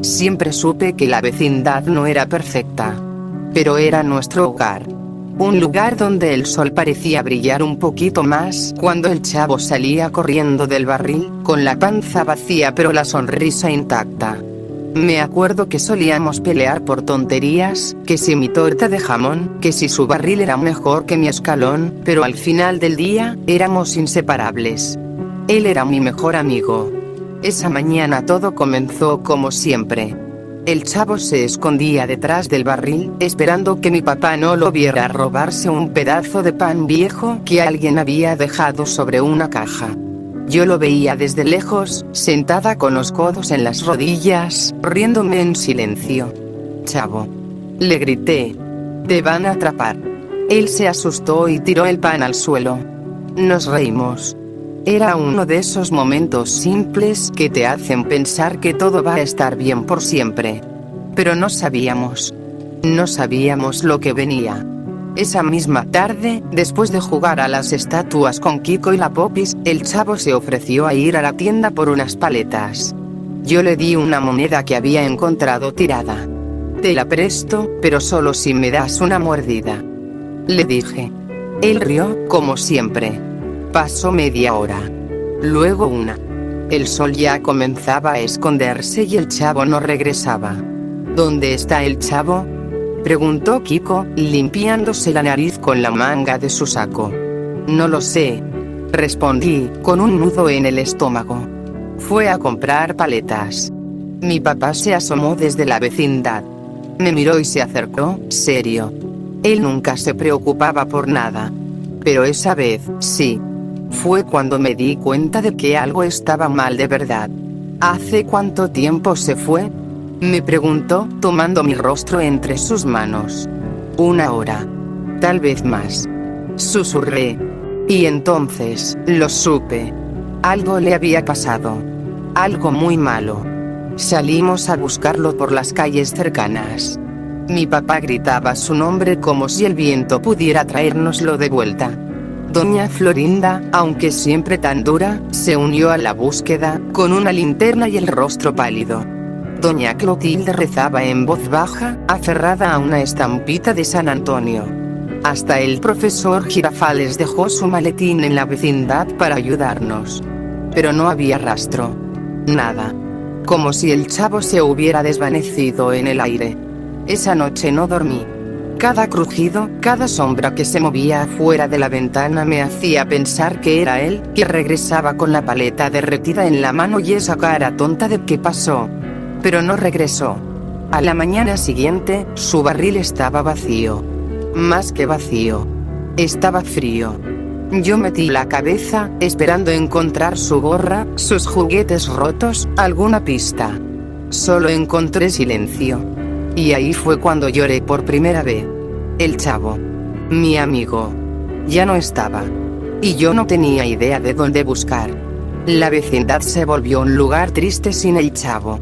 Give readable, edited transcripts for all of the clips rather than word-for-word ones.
Siempre supe que la vecindad no era perfecta, pero era nuestro hogar. Un lugar donde el sol parecía brillar un poquito más cuando el chavo salía corriendo del barril, con la panza vacía pero la sonrisa intacta. Me acuerdo que solíamos pelear por tonterías, que si mi torta de jamón, que si su barril era mejor que mi escalón, pero al final del día, éramos inseparables. Él era mi mejor amigo. Esa mañana todo comenzó como siempre. El chavo se escondía detrás del barril, esperando que mi papá no lo viera robarse un pedazo de pan viejo que alguien había dejado sobre una caja. Yo lo veía desde lejos, sentada con los codos en las rodillas, riéndome en silencio. «Chavo», le grité, «te van a atrapar». Él se asustó y tiró el pan al suelo. Nos reímos. Era uno de esos momentos simples que te hacen pensar que todo va a estar bien por siempre. Pero no sabíamos lo que venía. Esa misma tarde, después de jugar a las estatuas con Kiko y la Popis, el chavo se ofreció a ir a la tienda por unas paletas. Yo le di una moneda que había encontrado tirada. «Te la presto, pero solo si me das una mordida», le dije. Él rió, como siempre. Pasó media hora. Luego una. El sol ya comenzaba a esconderse y el chavo no regresaba. «¿Dónde está el chavo?», preguntó Kiko, limpiándose la nariz con la manga de su saco. «No lo sé», respondí, con un nudo en el estómago. «Fue a comprar paletas». Mi papá se asomó desde la vecindad. Me miró y se acercó, serio. Él nunca se preocupaba por nada. Pero esa vez, sí. Fue cuando me di cuenta de que algo estaba mal de verdad. «¿Hace cuánto tiempo se fue?», me preguntó, tomando mi rostro entre sus manos. «1 hora. Tal vez más», susurré. Y entonces, lo supe. Algo le había pasado. Algo muy malo. Salimos a buscarlo por las calles cercanas. Mi papá gritaba su nombre como si el viento pudiera traérnoslo de vuelta. Doña Florinda, aunque siempre tan dura, se unió a la búsqueda, con una linterna y el rostro pálido. Doña Clotilde rezaba en voz baja, aferrada a una estampita de San Antonio. Hasta el profesor Girafales dejó su maletín en la vecindad para ayudarnos. Pero no había rastro. Nada. Como si el chavo se hubiera desvanecido en el aire. Esa noche no dormí. Cada crujido, cada sombra que se movía afuera de la ventana me hacía pensar que era él, que regresaba con la paleta derretida en la mano y esa cara tonta de «¿qué pasó?». Pero no regresó. A la mañana siguiente, su barril estaba vacío. Más que vacío. Estaba frío. Yo metí la cabeza, esperando encontrar su gorra, sus juguetes rotos, alguna pista. Solo encontré silencio. Y ahí fue cuando lloré por primera vez. El chavo, mi amigo, ya no estaba. Y yo no tenía idea de dónde buscar. La vecindad se volvió un lugar triste sin el chavo.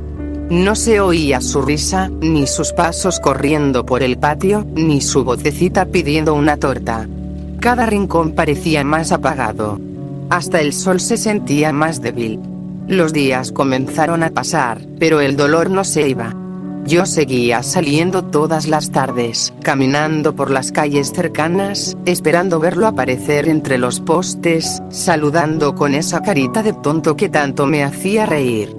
No se oía su risa, ni sus pasos corriendo por el patio, ni su vocecita pidiendo una torta. Cada rincón parecía más apagado. Hasta el sol se sentía más débil. Los días comenzaron a pasar, pero el dolor no se iba. Yo seguía saliendo todas las tardes, caminando por las calles cercanas, esperando verlo aparecer entre los postes, saludando con esa carita de tonto que tanto me hacía reír.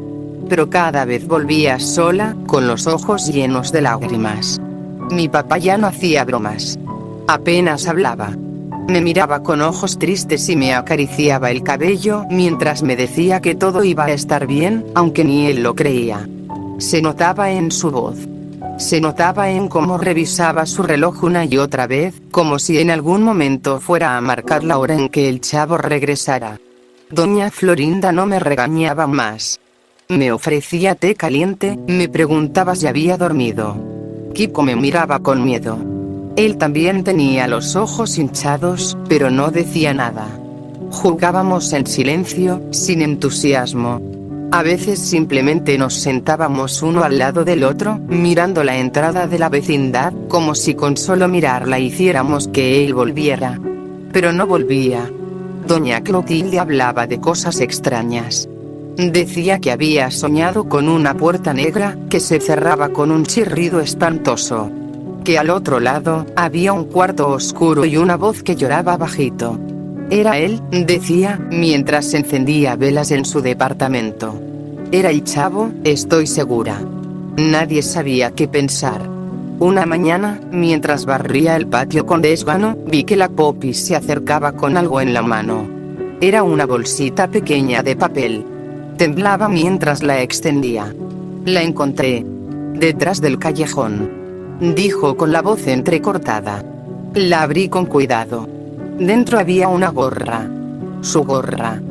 Pero cada vez volvía sola, con los ojos llenos de lágrimas. Mi papá ya no hacía bromas. Apenas hablaba. Me miraba con ojos tristes y me acariciaba el cabello mientras me decía que todo iba a estar bien, aunque ni él lo creía. Se notaba en su voz. Se notaba en cómo revisaba su reloj una y otra vez, como si en algún momento fuera a marcar la hora en que el chavo regresara. Doña Florinda no me regañaba más. Me ofrecía té caliente, me preguntaba si había dormido. Kiko me miraba con miedo. Él también tenía los ojos hinchados, pero no decía nada. Jugábamos en silencio, sin entusiasmo. A veces simplemente nos sentábamos uno al lado del otro, mirando la entrada de la vecindad, como si con solo mirarla hiciéramos que él volviera. Pero no volvía. Doña Clotilde hablaba de cosas extrañas. Decía que había soñado con una puerta negra, que se cerraba con un chirrido espantoso. Que al otro lado, había un cuarto oscuro y una voz que lloraba bajito. Era él, decía, mientras encendía velas en su departamento. Era el chavo, estoy segura. Nadie sabía qué pensar. Una mañana, mientras barría el patio con desgano, vi que la Poppy se acercaba con algo en la mano. Era una bolsita pequeña de papel. Temblaba mientras la extendía. La encontré detrás del callejón, dijo con la voz entrecortada. La abrí con cuidado. Dentro había una gorra. Su gorra.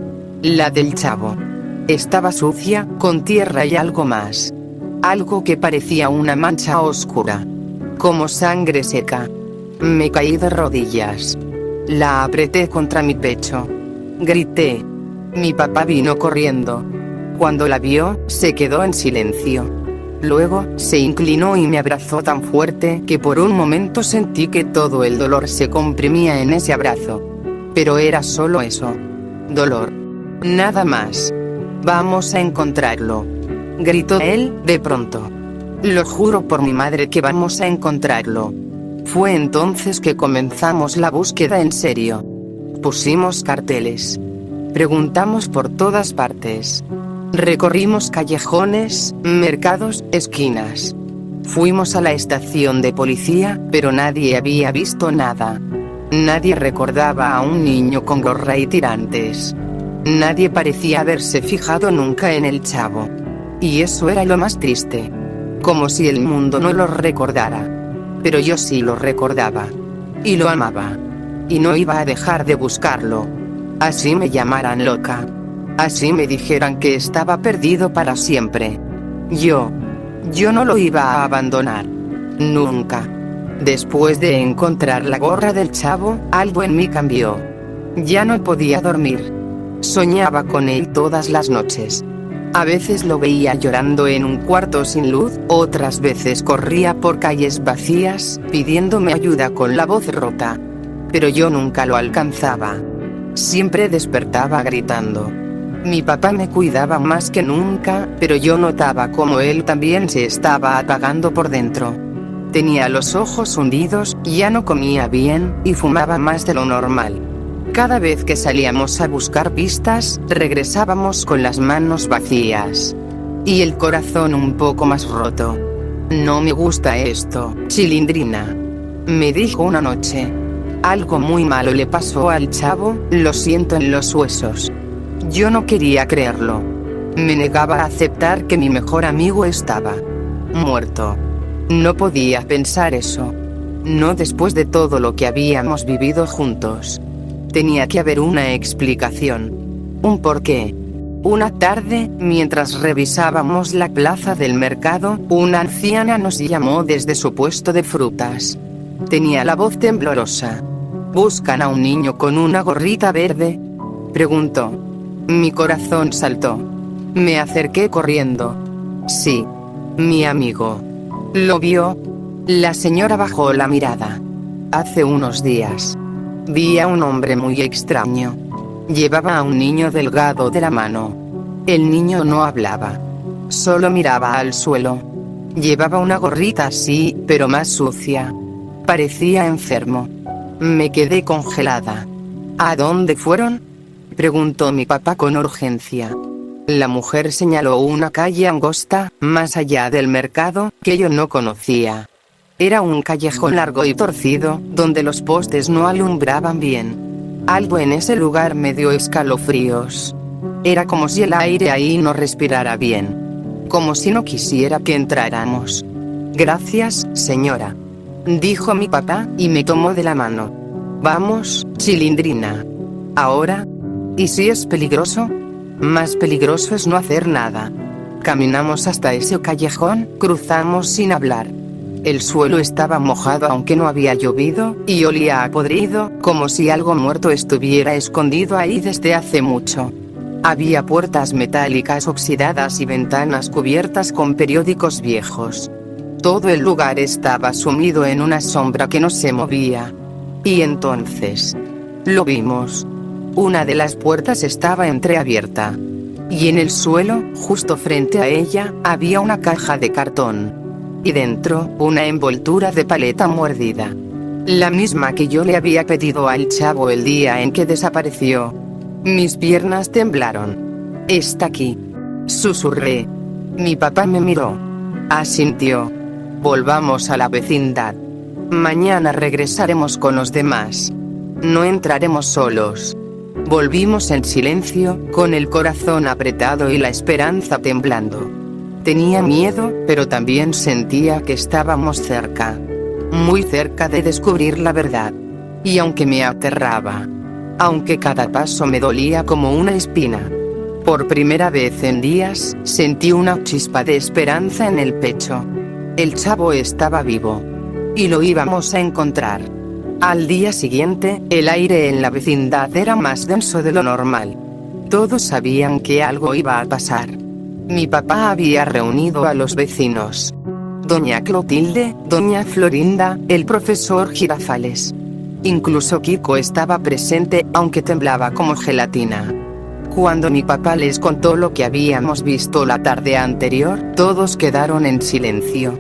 La del chavo. Estaba sucia, con tierra y algo más. Algo que parecía una mancha oscura. Como sangre seca. Me caí de rodillas. La apreté contra mi pecho. Grité. Mi papá vino corriendo. Cuando la vio, se quedó en silencio. Luego, se inclinó y me abrazó tan fuerte que por un momento sentí que todo el dolor se comprimía en ese abrazo. Pero era solo eso. Dolor. Nada más. Vamos a encontrarlo. Gritó él, de pronto. Lo juro por mi madre que vamos a encontrarlo. Fue entonces que comenzamos la búsqueda en serio. Pusimos carteles. Preguntamos por todas partes. Recorrimos callejones, mercados, esquinas. Fuimos a la estación de policía, pero nadie había visto nada. Nadie recordaba a un niño con gorra y tirantes. Nadie parecía haberse fijado nunca en el chavo. Y eso era lo más triste. Como si el mundo no lo recordara. Pero yo sí lo recordaba. Y lo amaba. Y no iba a dejar de buscarlo. Así me llamaran loca. Así me dijeran que estaba perdido para siempre. Yo no lo iba a abandonar. Nunca. Después de encontrar la gorra del chavo, algo en mí cambió. Ya no podía dormir. Soñaba con él todas las noches. A veces lo veía llorando en un cuarto sin luz, otras veces corría por calles vacías, pidiéndome ayuda con la voz rota. Pero yo nunca lo alcanzaba. Siempre despertaba gritando. Mi papá me cuidaba más que nunca, pero yo notaba como él también se estaba apagando por dentro. Tenía los ojos hundidos, ya no comía bien, y fumaba más de lo normal. Cada vez que salíamos a buscar pistas, regresábamos con las manos vacías. Y el corazón un poco más roto. No me gusta esto, Chilindrina. Me dijo una noche. Algo muy malo le pasó al chavo, lo siento en los huesos. Yo no quería creerlo. Me negaba a aceptar que mi mejor amigo estaba muerto. No podía pensar eso. No después de todo lo que habíamos vivido juntos. Tenía que haber una explicación. Un porqué. Una tarde, mientras revisábamos la plaza del mercado, una anciana nos llamó desde su puesto de frutas. Tenía la voz temblorosa. ¿Buscan a un niño con una gorrita verde?, preguntó. Mi corazón saltó. Me acerqué corriendo. Sí. Mi amigo. ¿Lo vio? La señora bajó la mirada. Hace unos días. Vi a un hombre muy extraño. Llevaba a un niño delgado de la mano. El niño no hablaba. Solo miraba al suelo. Llevaba una gorrita así, pero más sucia. Parecía enfermo. Me quedé congelada. ¿A dónde fueron?, preguntó mi papá con urgencia. La mujer señaló una calle angosta, más allá del mercado, que yo no conocía. Era un callejón largo y torcido, donde los postes no alumbraban bien. Algo en ese lugar me dio escalofríos. Era como si el aire ahí no respirara bien. Como si no quisiera que entráramos. Gracias, señora, dijo mi papá, y me tomó de la mano. Vamos, Chilindrina. Ahora. ¿Y si es peligroso? Más peligroso es no hacer nada. Caminamos hasta ese callejón, cruzamos sin hablar. El suelo estaba mojado aunque no había llovido, y olía a podrido, como si algo muerto estuviera escondido ahí desde hace mucho. Había puertas metálicas oxidadas y ventanas cubiertas con periódicos viejos. Todo el lugar estaba sumido en una sombra que no se movía. Y entonces lo vimos. Una de las puertas estaba entreabierta. Y en el suelo, justo frente a ella, había una caja de cartón. Y dentro, una envoltura de paleta mordida. La misma que yo le había pedido al chavo el día en que desapareció. Mis piernas temblaron. «Está aquí», susurré. Mi papá me miró. Asintió. «Volvamos a la vecindad. Mañana regresaremos con los demás. No entraremos solos». Volvimos en silencio, con el corazón apretado y la esperanza temblando. Tenía miedo, pero también sentía que estábamos cerca. Muy cerca de descubrir la verdad. Y aunque me aterraba, aunque cada paso me dolía como una espina, por primera vez en días, sentí una chispa de esperanza en el pecho. El chavo estaba vivo. Y lo íbamos a encontrar. Al día siguiente, el aire en la vecindad era más denso de lo normal. Todos sabían que algo iba a pasar. Mi papá había reunido a los vecinos. Doña Clotilde, doña Florinda, el profesor Girafales. Incluso Kiko estaba presente, aunque temblaba como gelatina. Cuando mi papá les contó lo que habíamos visto la tarde anterior, todos quedaron en silencio.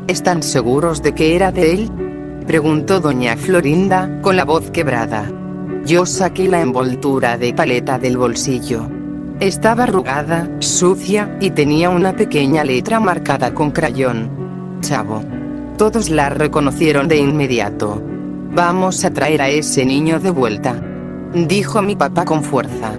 ¿Están seguros de que era de él?, preguntó doña Florinda, con la voz quebrada. Yo saqué la envoltura de paleta del bolsillo. Estaba arrugada, sucia, y tenía una pequeña letra marcada con crayón. Chavo. Todos la reconocieron de inmediato. Vamos a traer a ese niño de vuelta, dijo mi papá con fuerza.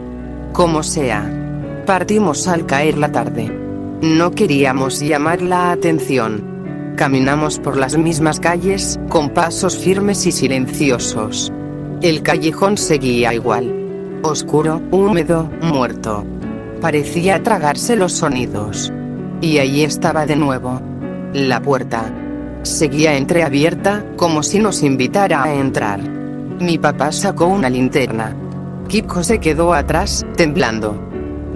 Como sea. Partimos al caer la tarde. No queríamos llamar la atención. Caminamos por las mismas calles, con pasos firmes y silenciosos. El callejón seguía igual. Oscuro, húmedo, muerto. Parecía tragarse los sonidos. Y allí estaba de nuevo. La puerta. Seguía entreabierta, como si nos invitara a entrar. Mi papá sacó una linterna. Kiko se quedó atrás, temblando.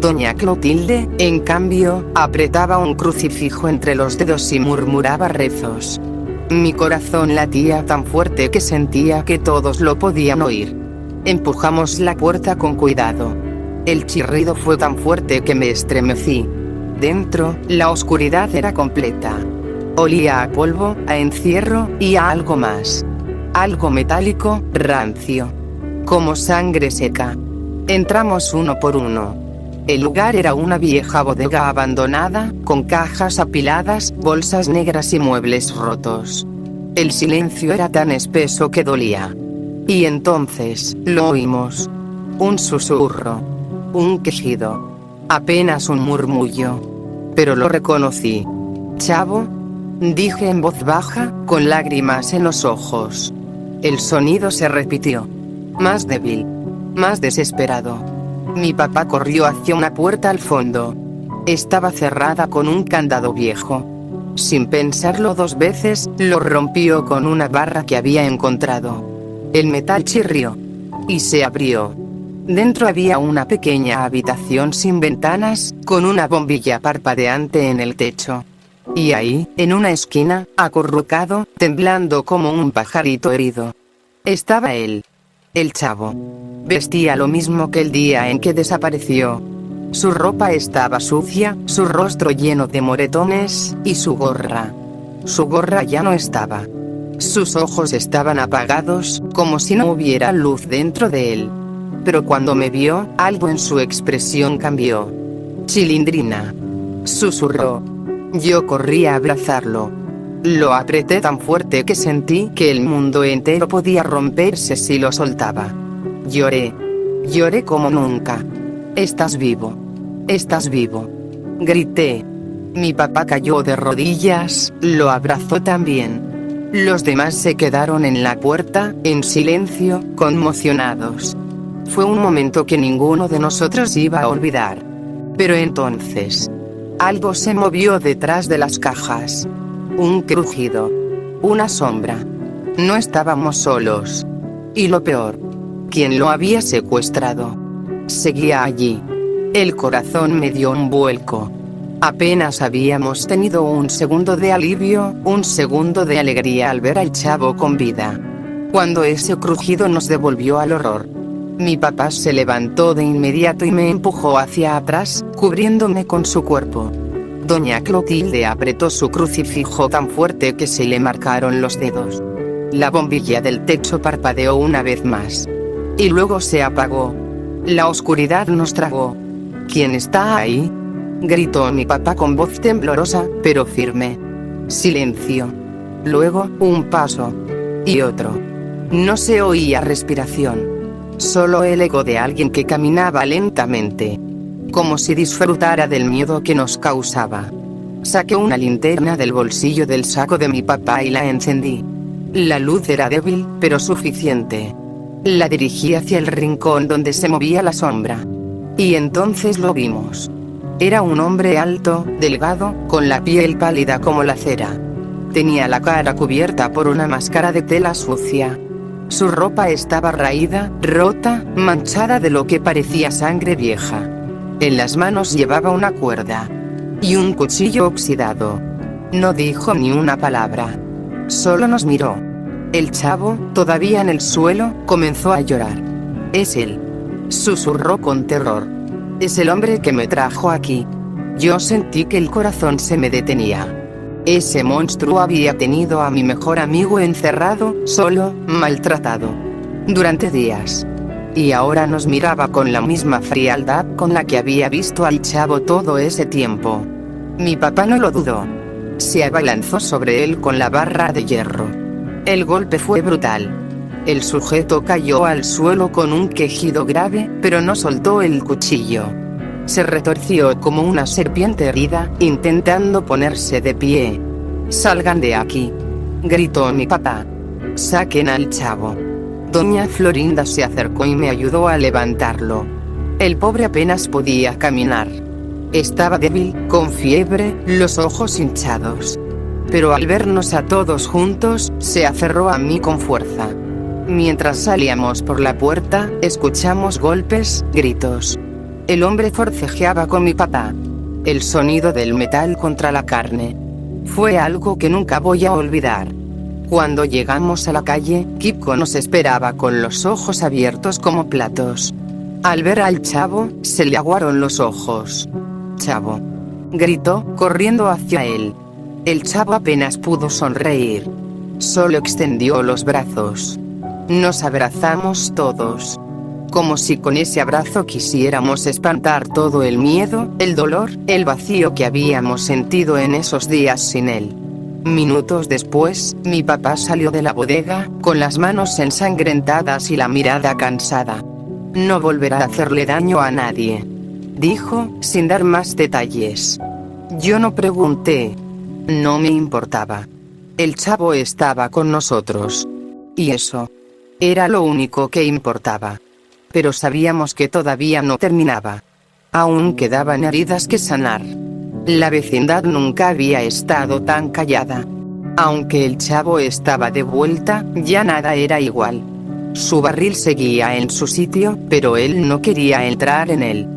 Doña Clotilde, en cambio, apretaba un crucifijo entre los dedos y murmuraba rezos. Mi corazón latía tan fuerte que sentía que todos lo podían oír. Empujamos la puerta con cuidado. El chirrido fue tan fuerte que me estremecí. Dentro, la oscuridad era completa. Olía a polvo, a encierro, y a algo más. Algo metálico, rancio. Como sangre seca. Entramos uno por uno. El lugar era una vieja bodega abandonada, con cajas apiladas, bolsas negras y muebles rotos. El silencio era tan espeso que dolía. Y entonces, lo oímos. Un susurro. Un quejido. Apenas un murmullo. Pero lo reconocí. «Chavo», dije en voz baja, con lágrimas en los ojos. El sonido se repitió. Más débil. Más desesperado. Mi papá corrió hacia una puerta al fondo. Estaba cerrada con un candado viejo. Sin pensarlo dos veces, lo rompió con una barra que había encontrado. El metal chirrió. Y se abrió. Dentro había una pequeña habitación sin ventanas, con una bombilla parpadeante en el techo. Y ahí, en una esquina, acurrucado, temblando como un pajarito herido, estaba él. El chavo. Vestía lo mismo que el día en que desapareció. Su ropa estaba sucia, su rostro lleno de moretones, y su gorra. Su gorra ya no estaba. Sus ojos estaban apagados, como si no hubiera luz dentro de él. Pero cuando me vio, algo en su expresión cambió. «Chilindrina», susurró. Yo corrí a abrazarlo. Lo apreté tan fuerte que sentí que el mundo entero podía romperse si lo soltaba. Lloré. Lloré como nunca. «Estás vivo. Estás vivo», grité. Mi papá cayó de rodillas, lo abrazó también. Los demás se quedaron en la puerta, en silencio, conmocionados. Fue un momento que ninguno de nosotros iba a olvidar. Pero entonces, algo se movió detrás de las cajas. Un crujido. Una sombra. No estábamos solos. Y lo peor, quien lo había secuestrado seguía allí. El corazón me dio un vuelco. Apenas habíamos tenido un segundo de alivio, un segundo de alegría al ver al chavo con vida, cuando ese crujido nos devolvió al horror. Mi papá se levantó de inmediato y me empujó hacia atrás, cubriéndome con su cuerpo. Doña Clotilde apretó su crucifijo tan fuerte que se le marcaron los dedos. La bombilla del techo parpadeó una vez más. Y luego se apagó. La oscuridad nos tragó. ¿Quién está ahí?, gritó mi papá con voz temblorosa, pero firme. Silencio. Luego, un paso. Y otro. No se oía respiración. Solo el eco de alguien que caminaba lentamente. Como si disfrutara del miedo que nos causaba. Saqué una linterna del bolsillo del saco de mi papá y la encendí. La luz era débil, pero suficiente. La dirigí hacia el rincón donde se movía la sombra. Y entonces lo vimos. Era un hombre alto, delgado, con la piel pálida como la cera. Tenía la cara cubierta por una máscara de tela sucia. Su ropa estaba raída, rota, manchada de lo que parecía sangre vieja. En las manos llevaba una cuerda. Y un cuchillo oxidado. No dijo ni una palabra. Solo nos miró. El chavo, todavía en el suelo, comenzó a llorar. «Es él», susurró con terror. «Es el hombre que me trajo aquí». Yo sentí que el corazón se me detenía. Ese monstruo había tenido a mi mejor amigo encerrado, solo, maltratado. Durante días. Y ahora nos miraba con la misma frialdad con la que había visto al chavo todo ese tiempo. Mi papá no lo dudó. Se abalanzó sobre él con la barra de hierro. El golpe fue brutal. El sujeto cayó al suelo con un quejido grave, pero no soltó el cuchillo. Se retorció como una serpiente herida, intentando ponerse de pie. «Salgan de aquí», gritó mi papá. «Saquen al chavo». Doña Florinda se acercó y me ayudó a levantarlo. El pobre apenas podía caminar. Estaba débil, con fiebre, los ojos hinchados. Pero al vernos a todos juntos, se aferró a mí con fuerza. Mientras salíamos por la puerta, escuchamos golpes, gritos. El hombre forcejeaba con mi papá. El sonido del metal contra la carne. Fue algo que nunca voy a olvidar. Cuando llegamos a la calle, Kiko nos esperaba con los ojos abiertos como platos. Al ver al chavo, se le aguaron los ojos. «Chavo», gritó, corriendo hacia él. El chavo apenas pudo sonreír. Solo extendió los brazos. Nos abrazamos todos. Como si con ese abrazo quisiéramos espantar todo el miedo, el dolor, el vacío que habíamos sentido en esos días sin él. Minutos después, mi papá salió de la bodega, con las manos ensangrentadas y la mirada cansada. «No volverá a hacerle daño a nadie», dijo, sin dar más detalles. Yo no pregunté. No me importaba. El chavo estaba con nosotros. Y eso era lo único que importaba. Pero sabíamos que todavía no terminaba. Aún quedaban heridas que sanar. La vecindad nunca había estado tan callada. Aunque el chavo estaba de vuelta, ya nada era igual. Su barril seguía en su sitio, pero él no quería entrar en él.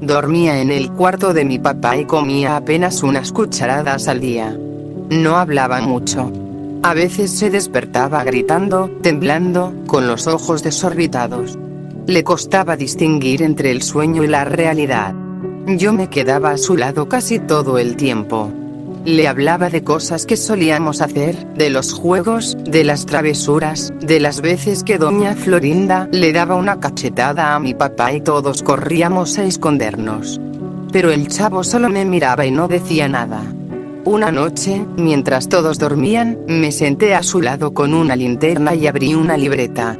Dormía en el cuarto de mi papá y comía apenas unas cucharadas al día. No hablaba mucho. A veces se despertaba gritando, temblando, con los ojos desorbitados. Le costaba distinguir entre el sueño y la realidad. Yo me quedaba a su lado casi todo el tiempo. Le hablaba de cosas que solíamos hacer, de los juegos, de las travesuras, de las veces que doña Florinda le daba una cachetada a mi papá y todos corríamos a escondernos. Pero el chavo solo me miraba y no decía nada. Una noche, mientras todos dormían, me senté a su lado con una linterna y abrí una libreta.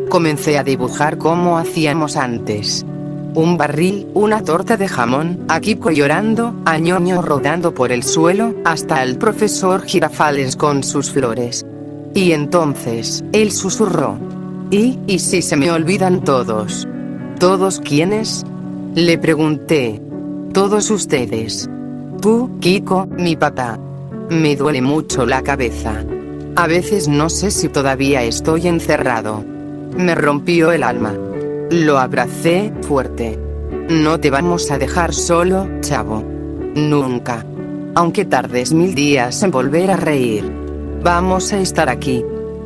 Comencé a dibujar como hacíamos antes. Un barril, una torta de jamón, a Kiko llorando, a Ñoño rodando por el suelo, hasta al profesor Girafales con sus flores. Y entonces, él susurró. ¿Y si se me olvidan todos? ¿Todos quiénes?, le pregunté. Todos ustedes. Tú, Kiko, mi papá. Me duele mucho la cabeza. A veces no sé si todavía estoy encerrado. Me rompió el alma. Lo abracé fuerte. No te vamos a dejar solo, chavo. Nunca. Aunque tardes 1000 días en volver a reír. Vamos a estar aquí.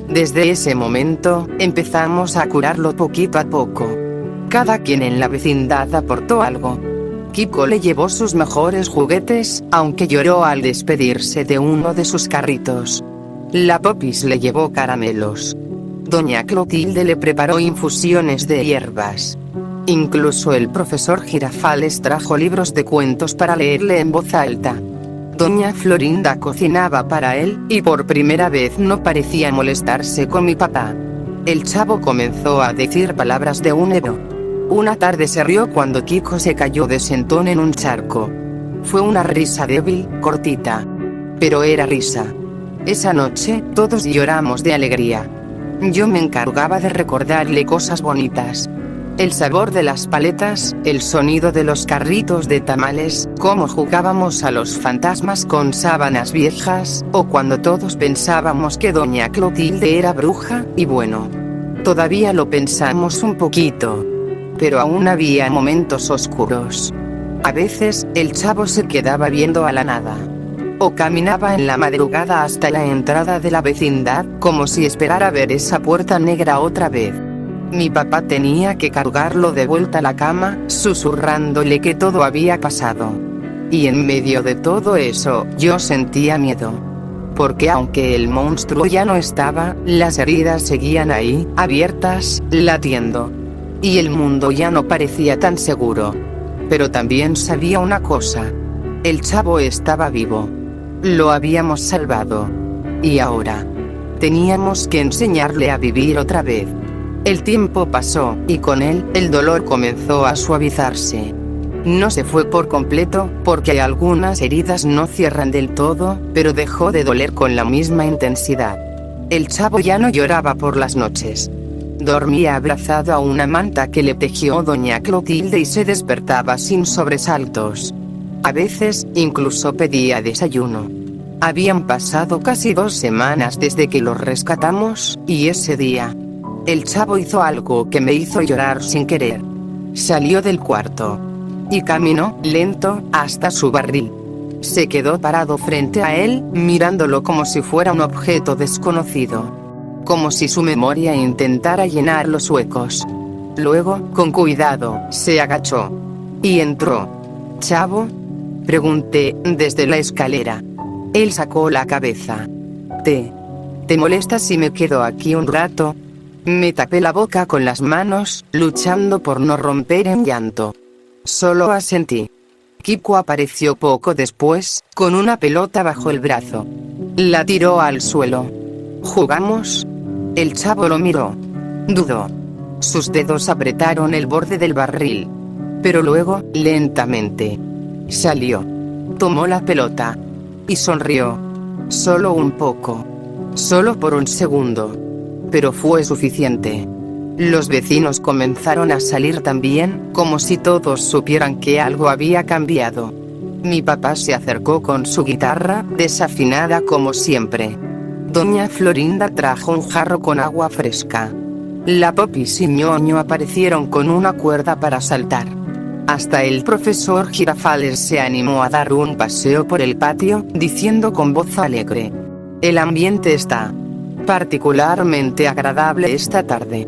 Desde ese momento, empezamos a curarlo poquito a poco. Cada quien en la vecindad aportó algo. Kiko le llevó sus mejores juguetes, aunque lloró al despedirse de uno de sus carritos. La Popis le llevó caramelos. Doña Clotilde le preparó infusiones de hierbas. Incluso el profesor Girafales trajo libros de cuentos para leerle en voz alta. Doña Florinda cocinaba para él, y por primera vez no parecía molestarse con mi papá. El Chavo comenzó a decir palabras de un héroe. Una tarde se rió cuando Kiko se cayó de sentón en un charco. Fue una risa débil, cortita. Pero era risa. Esa noche, todos lloramos de alegría. Yo me encargaba de recordarle cosas bonitas. El sabor de las paletas, el sonido de los carritos de tamales, cómo jugábamos a los fantasmas con sábanas viejas, o cuando todos pensábamos que doña Clotilde era bruja, y bueno, todavía lo pensamos un poquito. Pero aún había momentos oscuros. A veces, el Chavo se quedaba viendo a la nada. O caminaba en la madrugada hasta la entrada de la vecindad, como si esperara ver esa puerta negra otra vez. Mi papá tenía que cargarlo de vuelta a la cama, susurrándole que todo había pasado. Y en medio de todo eso, yo sentía miedo. Porque aunque el monstruo ya no estaba, las heridas seguían ahí, abiertas, latiendo. Y el mundo ya no parecía tan seguro. Pero también sabía una cosa. El Chavo estaba vivo. Lo habíamos salvado. Y ahora teníamos que enseñarle a vivir otra vez. El tiempo pasó, y con él, el dolor comenzó a suavizarse. No se fue por completo, porque algunas heridas no cierran del todo, pero dejó de doler con la misma intensidad. El Chavo ya no lloraba por las noches. Dormía abrazado a una manta que le tejió doña Clotilde y se despertaba sin sobresaltos. A veces, incluso pedía desayuno. Habían pasado casi 2 semanas desde que lo rescatamos, y ese día, el Chavo hizo algo que me hizo llorar sin querer. Salió del cuarto. Y caminó, lento, hasta su barril. Se quedó parado frente a él, mirándolo como si fuera un objeto desconocido. Como si su memoria intentara llenar los huecos. Luego, con cuidado, se agachó. Y entró. «¿Chavo?», pregunté, desde la escalera. Él sacó la cabeza. ¿Te molesta si me quedo aquí un rato?» Me tapé la boca con las manos, luchando por no romper en llanto. Solo asentí. Kiko apareció poco después, con una pelota bajo el brazo. La tiró al suelo. ¿Jugamos? El Chavo lo miró. Dudó. Sus dedos apretaron el borde del barril. Pero luego, lentamente, salió. Tomó la pelota. Y sonrió. Solo un poco. Solo por un segundo. Pero fue suficiente. Los vecinos comenzaron a salir también, como si todos supieran que algo había cambiado. Mi papá se acercó con su guitarra, desafinada como siempre. Doña Florinda trajo un jarro con agua fresca. La Popis y Ñoño aparecieron con una cuerda para saltar. Hasta el profesor Girafales se animó a dar un paseo por el patio, diciendo con voz alegre: «El ambiente está particularmente agradable esta tarde.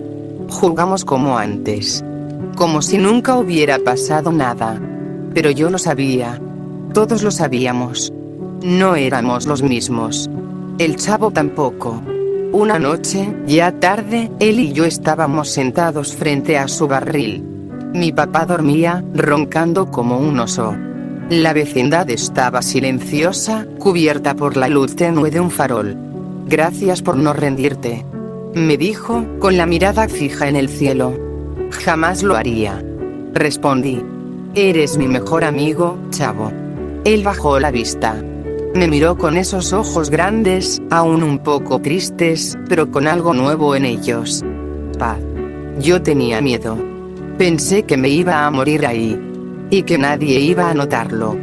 Jugamos como antes. Como si nunca hubiera pasado nada. Pero yo lo sabía. Todos lo sabíamos. No éramos los mismos. El Chavo tampoco». Una noche, ya tarde, él y yo estábamos sentados frente a su barril. Mi papá dormía, roncando como un oso. La vecindad estaba silenciosa, cubierta por la luz tenue de un farol. «Gracias por no rendirte», me dijo, con la mirada fija en el cielo. «Jamás lo haría», respondí. «Eres mi mejor amigo, Chavo». Él bajó la vista. Me miró con esos ojos grandes, aún un poco tristes, pero con algo nuevo en ellos. Paz. Yo tenía miedo. Pensé que me iba a morir ahí. Y que nadie iba a notarlo.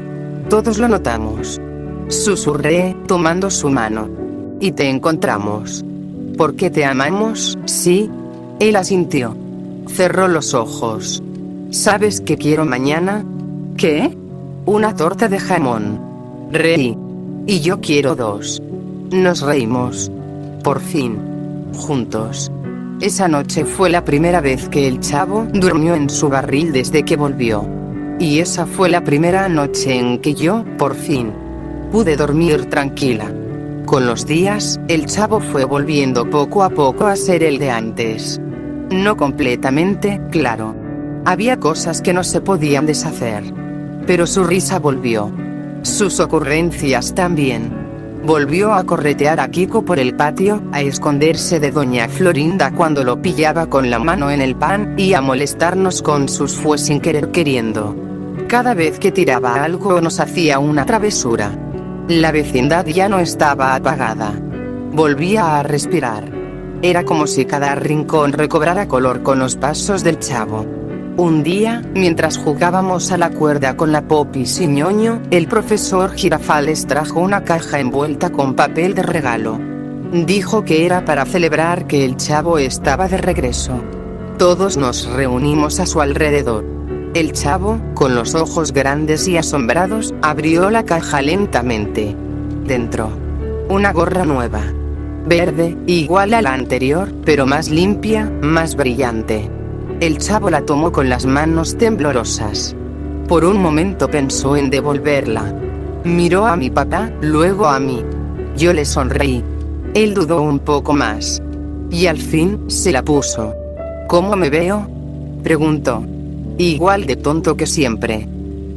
Todos lo notamos. Susurré, tomando su mano. «Y te encontramos. Porque te amamos, ¿sí?». Él asintió. Cerró los ojos. «¿Sabes qué quiero mañana?». «¿Qué?». «Una torta de jamón». Reí. «Y yo quiero 2». Nos reímos. Por fin. Juntos. Esa noche fue la primera vez que el chavo durmió en su barril desde que volvió. Y esa fue la primera noche en que yo, por fin, pude dormir tranquila. Con los días, el chavo fue volviendo poco a poco a ser el de antes. No completamente, claro. Había cosas que no se podían deshacer. Pero su risa volvió. Sus ocurrencias también. Volvió a corretear a Kiko por el patio, a esconderse de doña Florinda cuando lo pillaba con la mano en el pan, y a molestarnos con sus fue sin querer queriendo. Cada vez que tiraba algo o nos hacía una travesura. La vecindad ya no estaba apagada. Volvía a respirar. Era como si cada rincón recobrara color con los pasos del chavo. Un día, mientras jugábamos a la cuerda con la Popis y Ñoño, el profesor Girafales trajo una caja envuelta con papel de regalo. Dijo que era para celebrar que el chavo estaba de regreso. Todos nos reunimos a su alrededor. El chavo, con los ojos grandes y asombrados, abrió la caja lentamente. Dentro, una gorra nueva. Verde, igual a la anterior, pero más limpia, más brillante. El chavo la tomó con las manos temblorosas. Por un momento pensó en devolverla. Miró a mi papá, luego a mí. Yo le sonreí. Él dudó un poco más. Y al fin, se la puso. ¿Cómo me veo?, preguntó. Igual de tonto que siempre,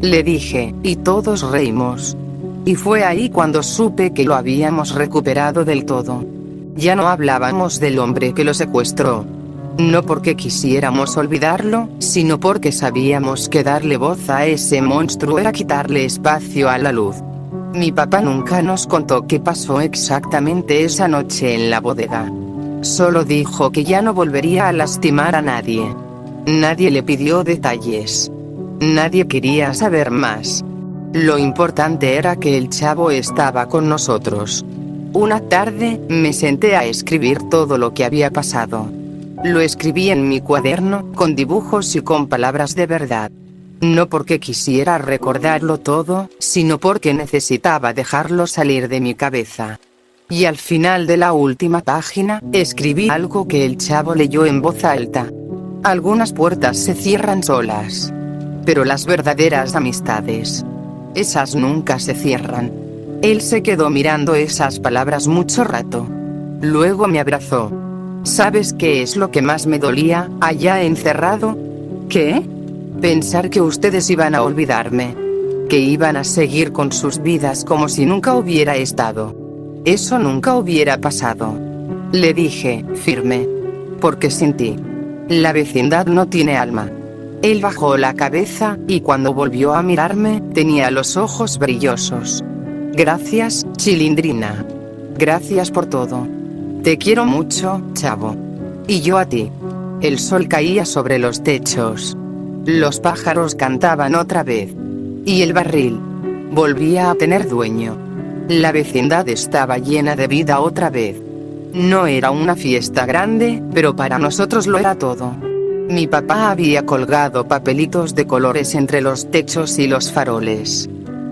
le dije, y todos reímos. Y fue ahí cuando supe que lo habíamos recuperado del todo. Ya no hablábamos del hombre que lo secuestró. No porque quisiéramos olvidarlo, sino porque sabíamos que darle voz a ese monstruo era quitarle espacio a la luz. Mi papá nunca nos contó qué pasó exactamente esa noche en la bodega. Solo dijo que ya no volvería a lastimar a nadie. Nadie le pidió detalles. Nadie quería saber más. Lo importante era que el chavo estaba con nosotros. Una tarde, me senté a escribir todo lo que había pasado. Lo escribí en mi cuaderno, con dibujos y con palabras de verdad. No porque quisiera recordarlo todo, sino porque necesitaba dejarlo salir de mi cabeza. Y al final de la última página, escribí algo que el chavo leyó en voz alta. Algunas puertas se cierran solas. Pero las verdaderas amistades, esas nunca se cierran. Él se quedó mirando esas palabras mucho rato. Luego me abrazó. ¿Sabes qué es lo que más me dolía, allá encerrado? ¿Qué? Pensar que ustedes iban a olvidarme. Que iban a seguir con sus vidas como si nunca hubiera estado. Eso nunca hubiera pasado. Le dije, firme. Porque sin ti, la vecindad no tiene alma. Él bajó la cabeza, y cuando volvió a mirarme, tenía los ojos brillosos. Gracias, Chilindrina. Gracias por todo. Te quiero mucho, chavo. Y yo a ti. El sol caía sobre los techos. Los pájaros cantaban otra vez. Y el barril volvía a tener dueño. La vecindad estaba llena de vida otra vez. No era una fiesta grande, pero para nosotros lo era todo. Mi papá había colgado papelitos de colores entre los techos y los faroles.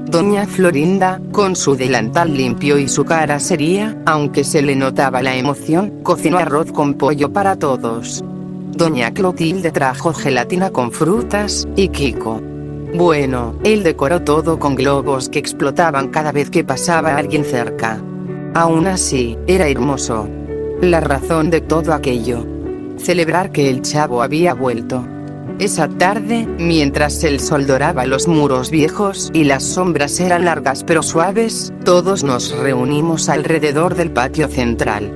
Doña Florinda, con su delantal limpio y su cara seria, aunque se le notaba la emoción, cocinó arroz con pollo para todos. Doña Clotilde trajo gelatina con frutas, y Kiko, bueno, él decoró todo con globos que explotaban cada vez que pasaba alguien cerca. Aún así, era hermoso. La razón de todo aquello. Celebrar que el chavo había vuelto. Esa tarde, mientras el sol doraba los muros viejos y las sombras eran largas pero suaves, todos nos reunimos alrededor del patio central.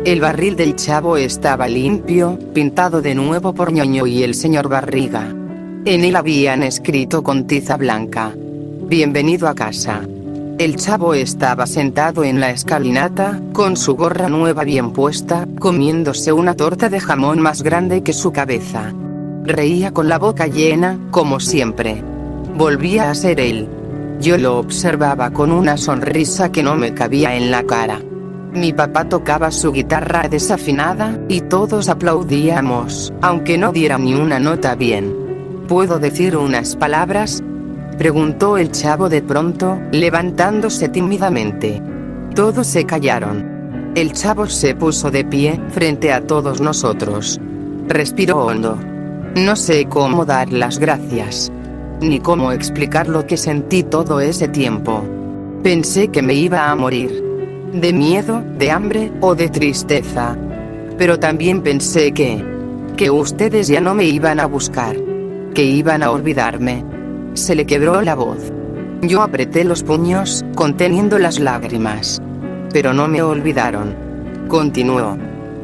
El barril del chavo estaba limpio, pintado de nuevo por Ñoño y el señor Barriga. En él habían escrito con tiza blanca: "Bienvenido a casa". El chavo estaba sentado en la escalinata, con su gorra nueva bien puesta, comiéndose una torta de jamón más grande que su cabeza. Reía con la boca llena, como siempre. Volvía a ser él. Yo lo observaba con una sonrisa que no me cabía en la cara. Mi papá tocaba su guitarra desafinada, y todos aplaudíamos, aunque no diera ni una nota bien. ¿Puedo decir unas palabras?, preguntó el chavo de pronto, levantándose tímidamente. Todos se callaron. El chavo se puso de pie, frente a todos nosotros. Respiró hondo. No sé cómo dar las gracias. Ni cómo explicar lo que sentí todo ese tiempo. Pensé que me iba a morir. De miedo, de hambre, o de tristeza. Pero también pensé que ustedes ya no me iban a buscar. Que iban a olvidarme. Se le quebró la voz. Yo apreté los puños, conteniendo las lágrimas. Pero no me olvidaron. Continuó.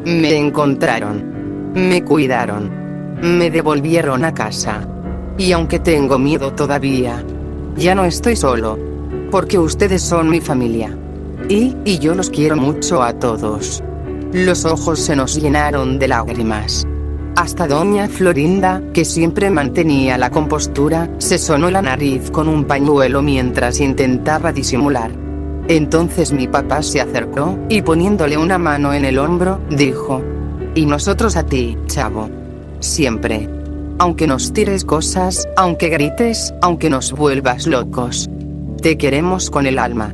Me encontraron. Me cuidaron. Me devolvieron a casa. Y aunque tengo miedo todavía, ya no estoy solo. Porque ustedes son mi familia. Y yo los quiero mucho a todos. Los ojos se nos llenaron de lágrimas. Hasta doña Florinda, que siempre mantenía la compostura, se sonó la nariz con un pañuelo mientras intentaba disimular. Entonces mi papá se acercó, y poniéndole una mano en el hombro, dijo: y nosotros a ti, chavo. Siempre. Aunque nos tires cosas, aunque grites, aunque nos vuelvas locos. Te queremos con el alma.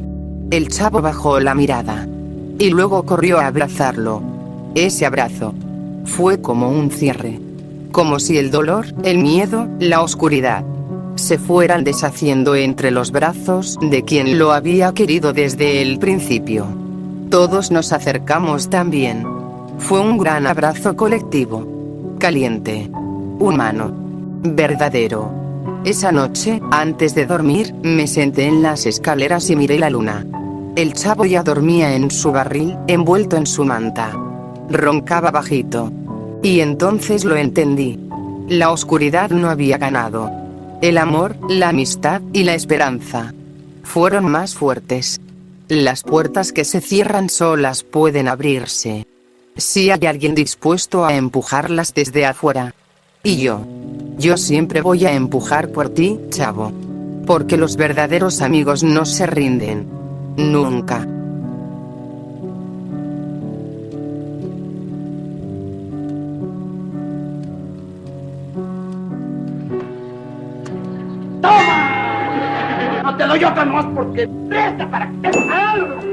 El chavo bajó la mirada. Y luego corrió a abrazarlo. Ese abrazo fue como un cierre. Como si el dolor, el miedo, la oscuridad se fueran deshaciendo entre los brazos de quien lo había querido desde el principio. Todos nos acercamos también. Fue un gran abrazo colectivo. Caliente. Humano. Verdadero. Esa noche, antes de dormir, me senté en las escaleras y miré la luna. El chavo ya dormía en su barril, envuelto en su manta. Roncaba bajito. Y entonces lo entendí. La oscuridad no había ganado. El amor, la amistad y la esperanza fueron más fuertes. Las puertas que se cierran solas pueden abrirse si hay alguien dispuesto a empujarlas desde afuera. Y yo siempre voy a empujar por ti, chavo. Porque los verdaderos amigos no se rinden. Nunca. ¡Toma! No te doy otra más porque presta para que te algo.